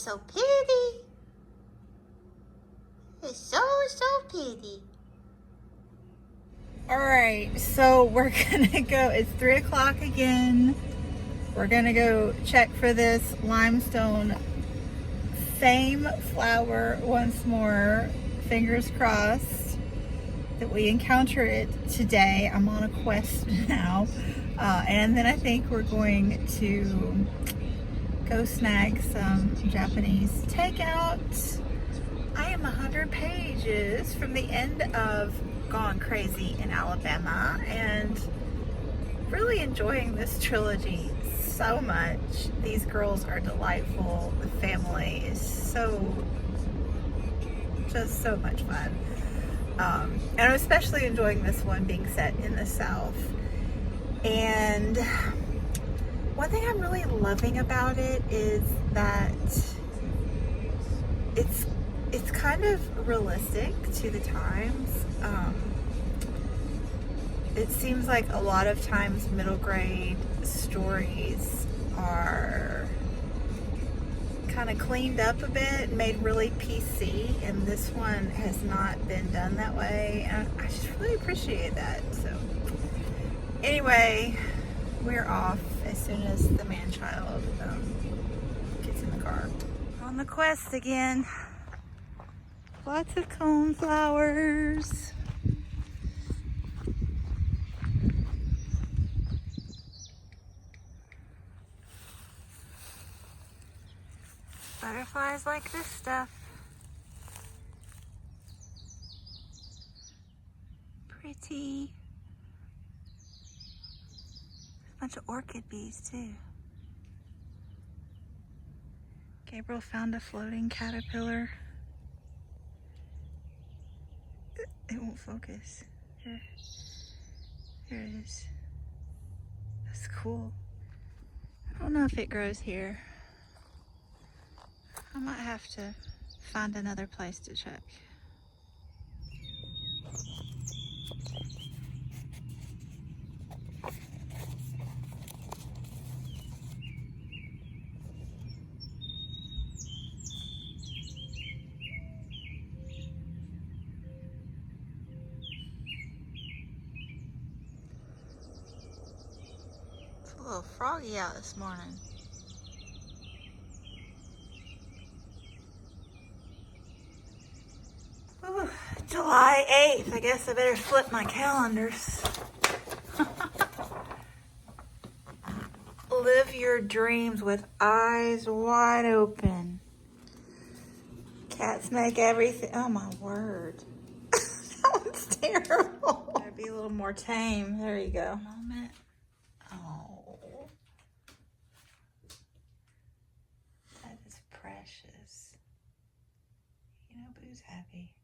so pretty. It's so pretty. All right, so we're gonna go. It's 3 o'clock again. We're gonna go check for this limestone fame flower once more. Fingers crossed that we encounter it today. I'm on a quest now. And then I think we're going to go snag some Japanese takeout. I am 100 pages from the end of Gone Crazy in Alabama and really enjoying this trilogy so much. These girls are delightful. The family is just so much fun. And I'm especially enjoying this one being set in the South. And one thing I'm really loving about it is that it's kind of realistic to the times. It seems like a lot of times middle grade stories are kind of cleaned up a bit, made really PC, and this one has not been done that way. And I just really appreciate that. So anyway, we're off as soon as the man-child gets in the car. On the quest again. Lots of coneflowers. Butterflies like this stuff. Pretty. A bunch of orchid bees too. Gabriel found a floating caterpillar. It won't focus. Here it is. That's cool. I don't know if it grows here. I might have to find another place to check. It's a little froggy out this morning. Ooh, July 8th. I guess I better flip my calendars. Live your dreams with eyes wide open. Cats make everything. Oh my word. That one's terrible. Gotta be a little more tame. There you go. Moment. Oh. That is precious. You know, Boo's happy.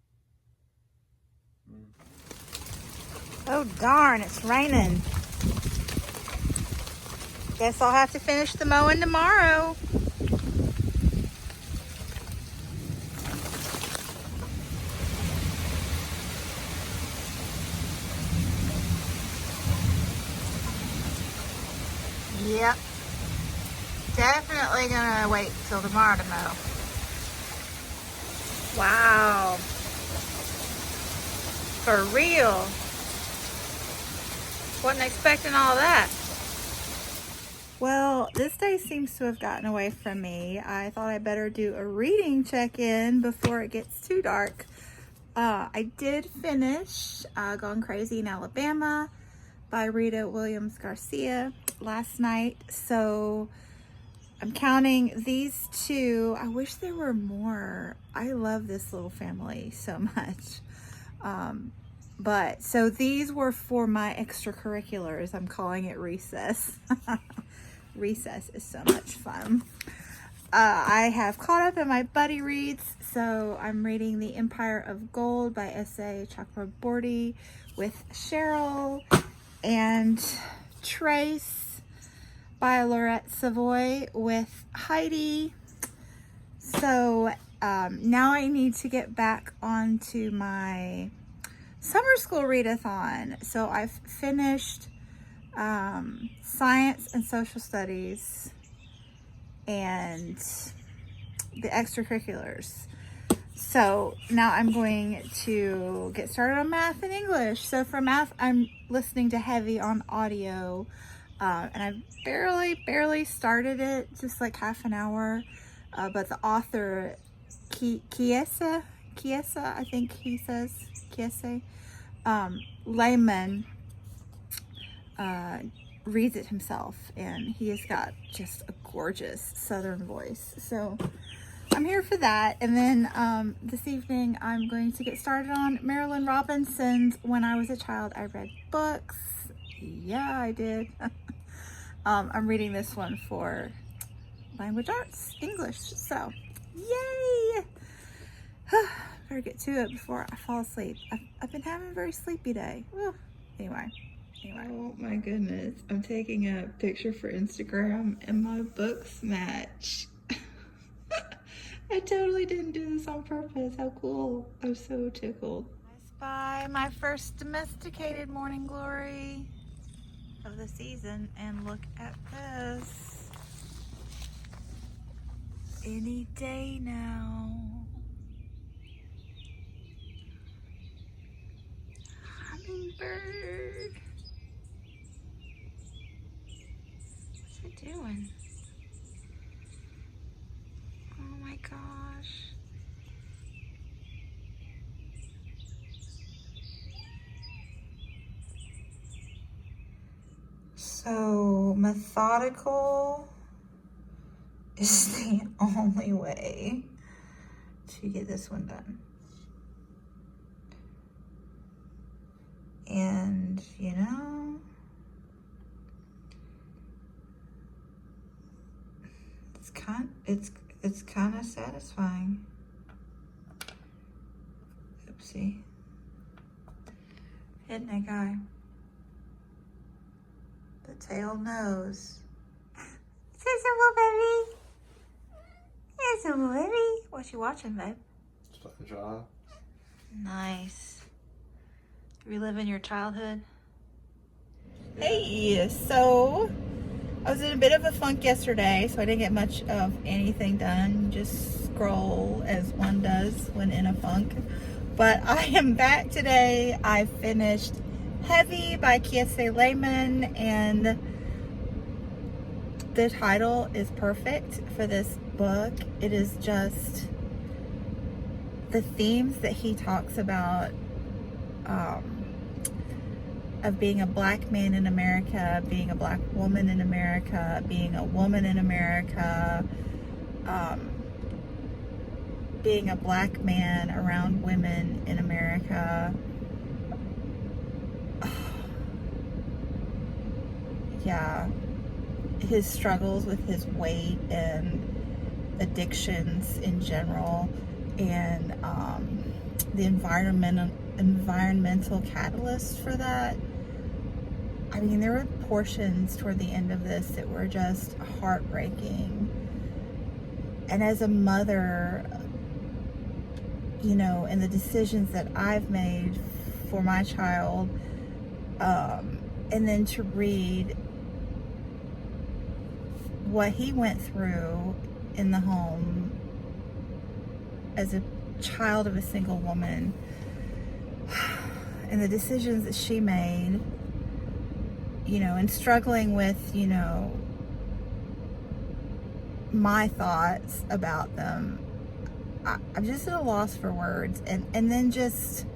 Oh darn, it's raining. Guess I'll have to finish the mowing tomorrow. Yep. Definitely gonna wait till tomorrow to mow. Wow. For real. Wasn't expecting all that. Well, this day seems to have gotten away from me. I thought I better do a reading check-in before it gets too dark. I did finish Gone Crazy in Alabama by Rita Williams Garcia last night. So I'm counting these two. I wish there were more. I love this little family so much. But so these were for my extracurriculars. I'm calling it recess. Recess is so much fun. I have caught up in my buddy reads, so I'm reading The Empire of Gold by S.A. Chakraborty with Cheryl, and Trace by Laurette Savoy with Heidi. So now I need to get back onto my summer school readathon. So I've finished science and social studies and the extracurriculars. So now I'm going to get started on math and English. So for math, I'm listening to heavy on audio, and I barely started it, just like half an hour. But the author, Kiesa, I think he says, Kiese, Layman, reads it himself, and he has got just a gorgeous Southern voice. So I'm here for that. And then this evening I'm going to get started on Marilynne Robinson's When I Was a Child I Read Books. Yeah, I did. I'm reading this one for language arts, English. So yay! Better get to it before I fall asleep. I've been having a very sleepy day. Well, anyway. Oh my goodness. I'm taking a picture for Instagram and my books match. I totally didn't do this on purpose. How cool. I'm so tickled. I spy my first domesticated morning glory of the season, and look at this. Any day now. Hummingbird. What's it doing? Oh my gosh. So methodical is the only way to get this one done. And you know, it's kind of satisfying. Oopsie. Isn't it, guy? The tail knows. Here's a little baby. Here's a little baby. What you watching, babe? SpongeBob. Nice. Reliving your childhood. Hey, so I was in a bit of a funk yesterday, so I didn't get much of anything done. Just scroll as one does when in a funk. But I am back today. I finished Heavy by Kiese Layman, and the title is perfect for this book. It is just the themes that he talks about, of being a black man in America, being a black woman in America, being a woman in America, being a black man around women in America. Yeah, his struggles with his weight and addictions in general, and the environmental catalyst for that. I mean, there were portions toward the end of this that were just heartbreaking. And as a mother, you know, and the decisions that I've made for my child, and then to read what he went through in the home as a child of a single woman, and the decisions that she made, you know, and struggling with, you know, my thoughts about them. I'm just at a loss for words. And then just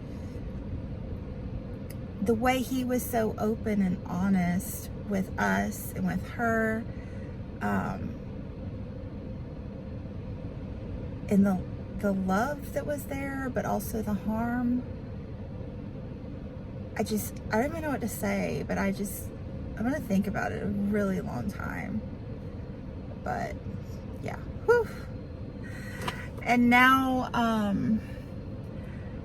the way he was so open and honest with us and with her, and the love that was there, but also the harm. I don't even know what to say, but I'm going to think about it a really long time. But yeah, whew. And now I'm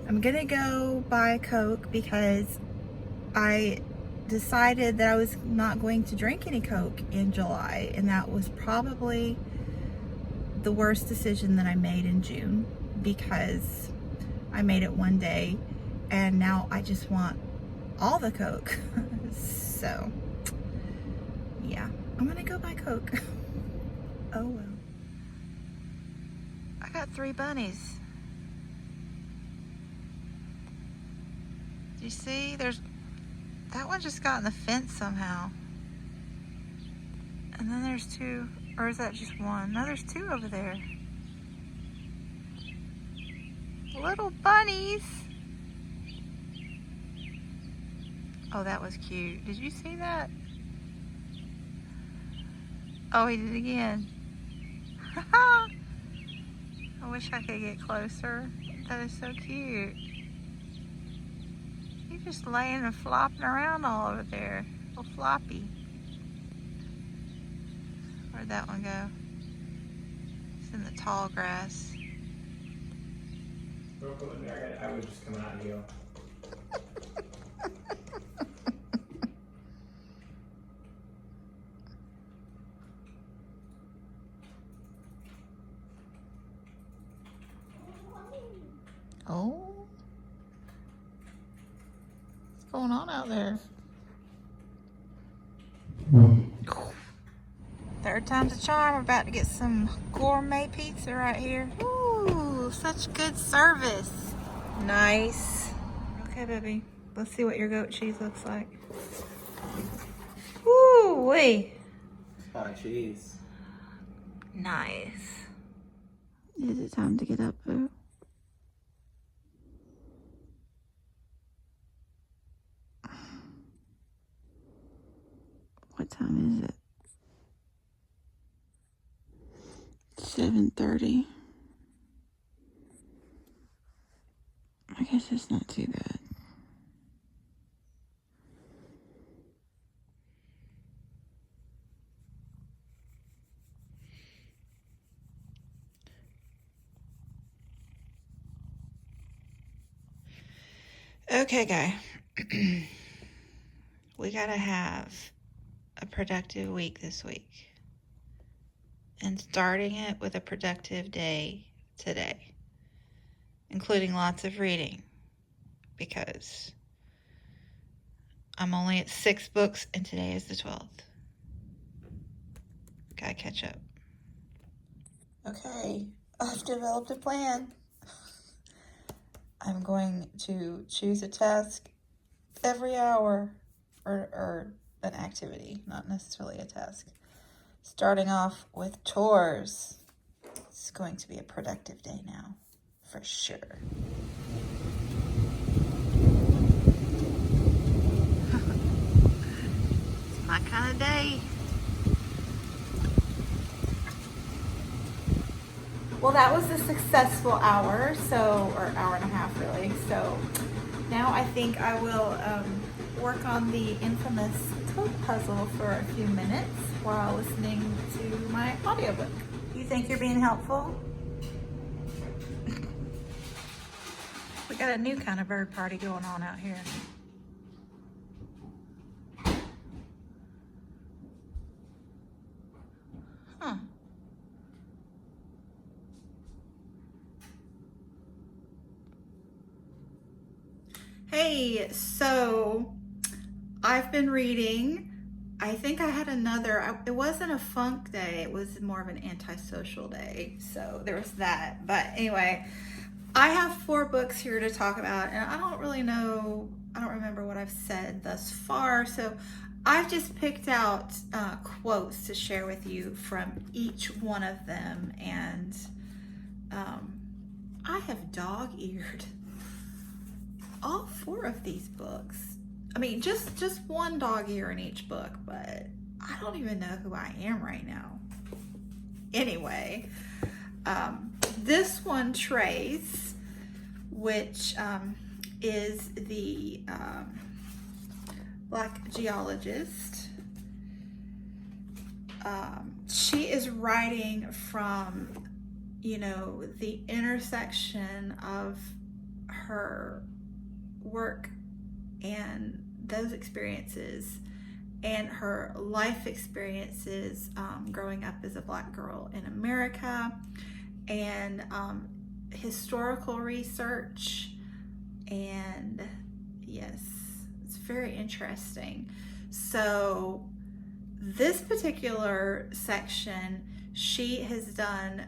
going to go buy a Coke because I decided that I was not going to drink any Coke in July, and that was probably the worst decision that I made in June, because I made it one day and now I just want all the Coke. So yeah, I'm gonna go buy Coke. Oh well. got 3 bunnies. Do you see? That one just got in the fence somehow. And then there's 2, or is that just 1? No, there's 2 over there. Little bunnies. Oh, that was cute. Did you see that? Oh, he did it again. I wish I could get closer. That is so cute. He's just laying and flopping around all over there. Little floppy. Where'd that one go? It's in the tall grass. I would just come out and go. Oh. What's going on out there? Third time's a charm. We're about to get some gourmet pizza right here. Ooh, such good service. Nice. Okay, baby. Let's see what your goat cheese looks like. Ooh, wee. Hot cheese. Nice. Is it time to get up, Boo? What time is it? 7:30. I guess it's not too bad. Okay, guy. We gotta have a productive week this week. And starting it with a productive day today. Including lots of reading. Because I'm only at 6 books and today is the 12th. Gotta catch up. Okay, I've developed a plan. I'm going to choose a task every hour, or an activity, not necessarily a task. Starting off with chores. It's going to be a productive day now, for sure. It's my kind of day. Well, that was a successful hour, or hour and a half really. So now I think I will work on the infamous code puzzle for a few minutes while listening to my audiobook. You think you're being helpful? We got a new kind of bird party going on out here. Huh. Hey, so I've been reading. I think I had it wasn't a funk day, it was more of an antisocial day. So there was that. But anyway, I have 4 books here to talk about, and I don't remember what I've said thus far. So I've just picked out quotes to share with you from each one of them. And I have dog-eared all 4 of these books. I mean, just one dog ear in each book, but I don't even know who I am right now. Anyway, this one, Trace, which is the Black geologist. She is writing from, the intersection of her work and those experiences and her life experiences growing up as a Black girl in America, and historical research. And yes, it's very interesting. So this particular section, she has done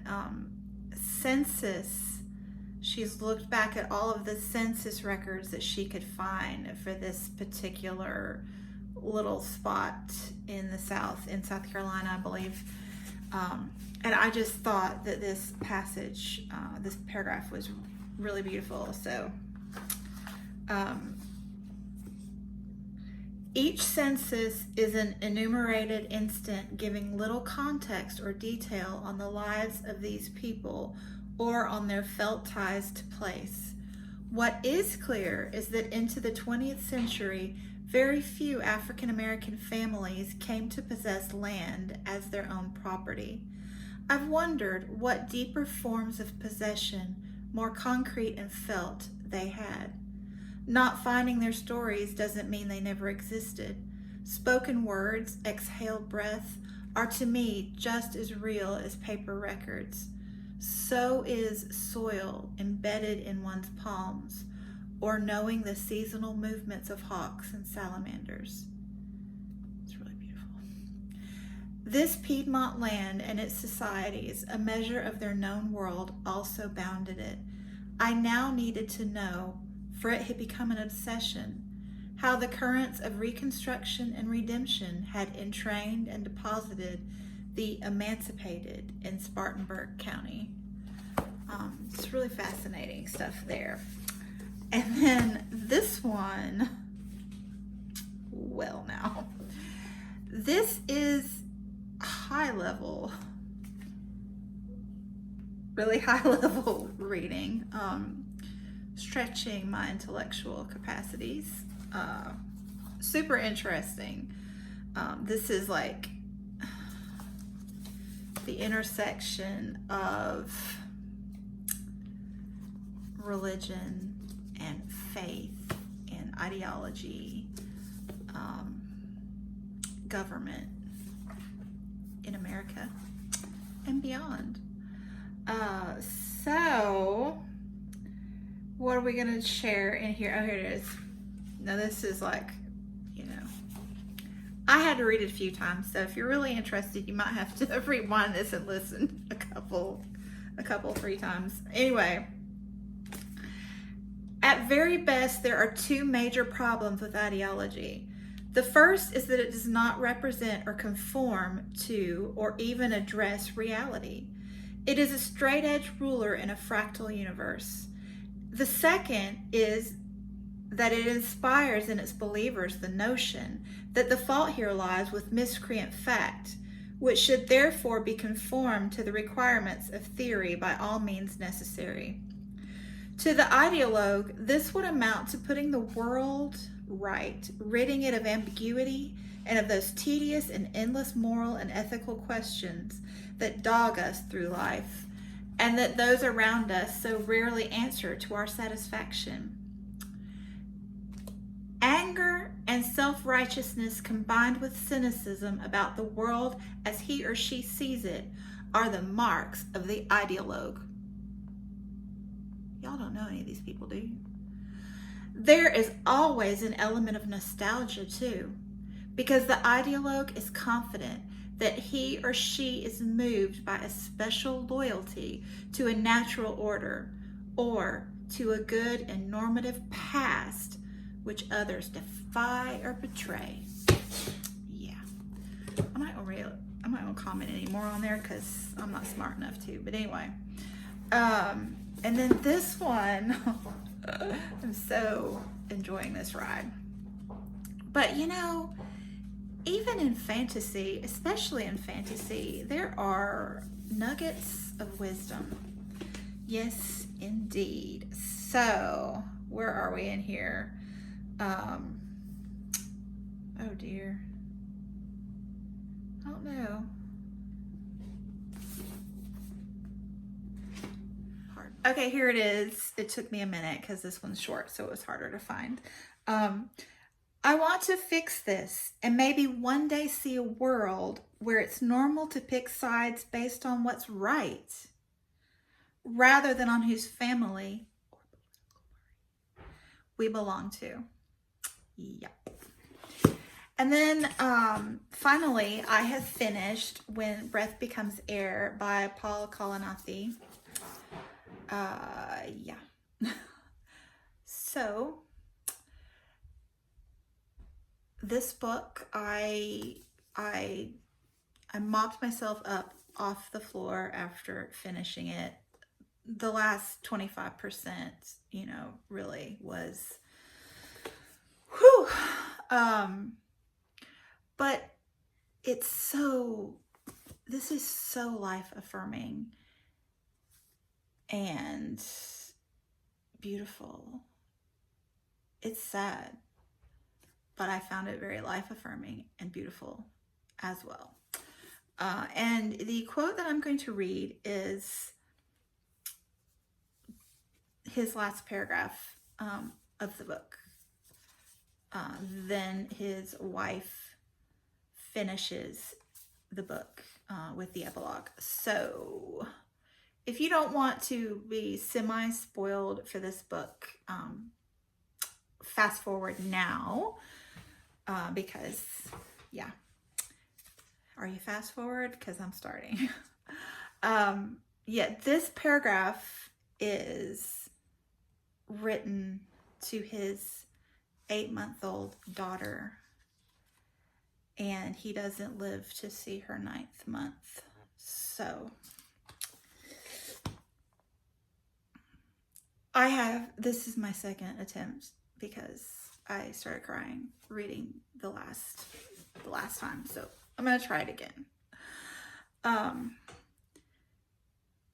census. She's looked back at all of the census records that she could find for this particular little spot in the South, in South Carolina, I believe. And I just thought that this passage, this paragraph was really beautiful. So, each census is an enumerated instant giving little context or detail on the lives of these people or on their felt ties to place. What is clear is that into the 20th century, very few African American families came to possess land as their own property. I've wondered what deeper forms of possession, more concrete and felt, they had. Not finding their stories doesn't mean they never existed. Spoken words, exhaled breath, are to me just as real as paper records. So is soil embedded in one's palms, or knowing the seasonal movements of hawks and salamanders. It's really beautiful. This Piedmont land and its societies, a measure of their known world, also bounded it. I now needed to know, for it had become an obsession, how the currents of reconstruction and redemption had entrained and deposited the emancipated in Spartanburg County. It's really fascinating stuff there. And then this one, well now, this is high level, really high level reading, stretching my intellectual capacities. Super interesting. This is like the intersection of religion and faith and ideology, government in America and beyond. So what are we going to share in here? Oh, here it is. Now this is like, I had to read it a few times, so if you're really interested, you might have to rewind this and listen a couple, 3 times. Anyway, at very best, there are 2 major problems with ideology. The first is that it does not represent or conform to or even address reality. It is a straight-edge ruler in a fractal universe. The second is that it inspires in its believers the notion that the fault here lies with miscreant fact, which should therefore be conformed to the requirements of theory by all means necessary. To the ideologue, this would amount to putting the world right, ridding it of ambiguity and of those tedious and endless moral and ethical questions that dog us through life, and that those around us so rarely answer to our satisfaction. Anger and self-righteousness combined with cynicism about the world as he or she sees it are the marks of the ideologue. Y'all don't know any of these people, do you? There is always an element of nostalgia too, because the ideologue is confident that he or she is moved by a special loyalty to a natural order or to a good and normative past which others defy or betray. Yeah. I'm not gonna comment any more on there because I'm not smart enough to. But anyway. And then this one, I'm so enjoying this ride. But even in fantasy, especially in fantasy, there are nuggets of wisdom. Yes, indeed. So, where are we in here? Oh dear. I don't know. Hard. Okay, here it is. It took me a minute because this one's short, so it was harder to find. I want to fix this and maybe one day see a world where it's normal to pick sides based on what's right rather than on whose family we belong to. Yep. And then finally, I have finished When Breath Becomes Air by Paul Kalanithi. Yeah. So this book, I mopped myself up off the floor after finishing it. The last 25%, really was, whew. But this is so life affirming and beautiful. It's sad, but I found it very life affirming and beautiful as well. And the quote that I'm going to read is his last paragraph of the book. Then his wife finishes the book with the epilogue. So if you don't want to be semi-spoiled for this book, fast forward now, because, yeah. Are you fast forward? Because I'm starting. Yeah, this paragraph is written to his 8-month-old daughter, and he doesn't live to see her 9th month. So this is my second attempt because I started crying reading the last time. So I'm going to try it again.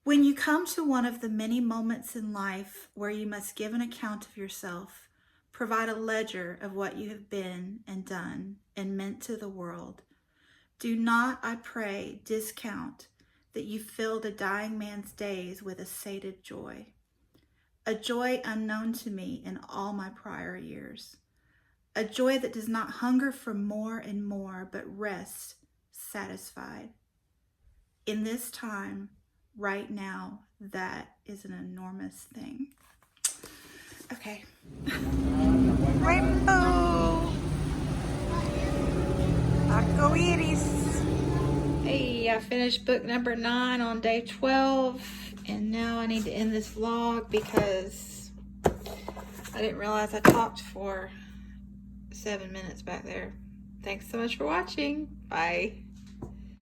When you come to one of the many moments in life where you must give an account of yourself, provide a ledger of what you have been and done and meant to the world, do not, I pray, discount that you filled a dying man's days with a sated joy, a joy unknown to me in all my prior years, a joy that does not hunger for more and more, but rest satisfied. In this time, right now, that is an enormous thing. Okay. Rainbow! Arcoiris! Hey, I finished book number 9 on day 12, and now I need to end this vlog because I didn't realize I talked for 7 minutes back there. Thanks so much for watching. Bye.